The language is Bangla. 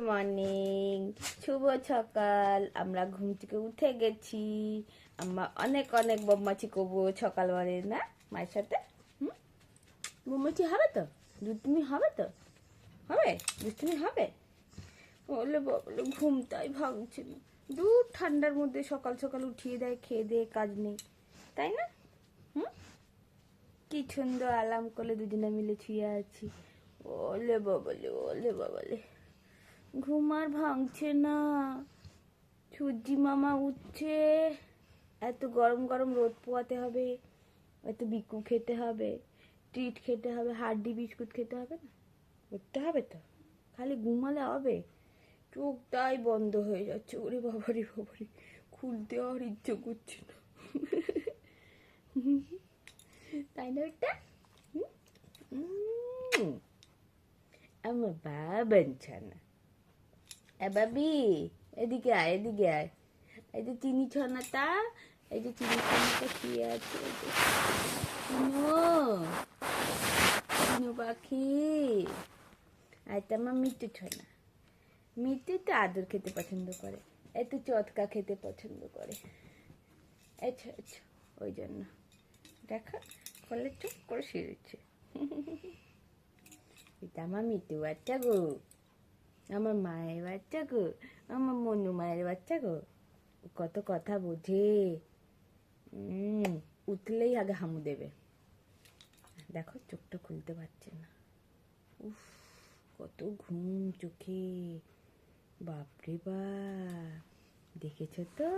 মর্নিং, শুভ সকাল। আমরা ঘুম থেকে উঠে গেছি। আমরা অনেক অনেক বদমাছি করবো সকালবেলা, না মায়ের সাথে? বদমাছি হবে তো? দুষ্টুমি হবে তো? হবে? দুষ্টুমি হবে? বলে বলে ঘুমটাই ভাঙছে না। দূর ঠান্ডার মধ্যে সকাল সকাল উঠিয়ে দেয়, খেয়ে দিয়ে কাজ নেই, তাই না? কি সুন্দর আরাম করে দুজনে মিলে শুয়ে আছি। ওলে বাবালে, ঘুম আর ভাঙছে না। সূর্যি মামা উঠছে, এত গরম গরম রোদ পোয়াতে হবে, এত বিকু খেতে হবে, ট্রিট খেতে হবে, হাড্ডি বিস্কুট খেতে হবে, না করতে হবে তো? খালি ঘুমালে হবে? চোখটাই বন্ধ হয়ে যাচ্ছে। ওরে বাবারি বাবারি, খুলতে আর ইচ্ছে করছে না। তাই না ওটা? আমার বাবান ছানা। বাবি, এদিকে আয়, এদিকে আয়। এই যে চিনি ছানাটা, এই যে চিনি ছানাটা শুয়ে আছে। চিনু পাখি, এটা আমার মিটু ছানা। মিটু তো আদর খেতে পছন্দ করে, এত চটকা খেতে পছন্দ করে। আচ্ছা আচ্ছা, ওই জন্য দেখা করলে চুপ করে শুয়েছে। এটা আমার মিটু বাচ্চা গো, আমার মায়ের বাচ্চা গো, আমার মনু মায়ের বাচ্চা গো। কত কথা বোঝে। উঠলেই আগে হামু দেবে। দেখো চোখটা খুলতে পারছে না। উফ, কত ঘুম চোখে, বাপরে বাপ। দেখেছো তো?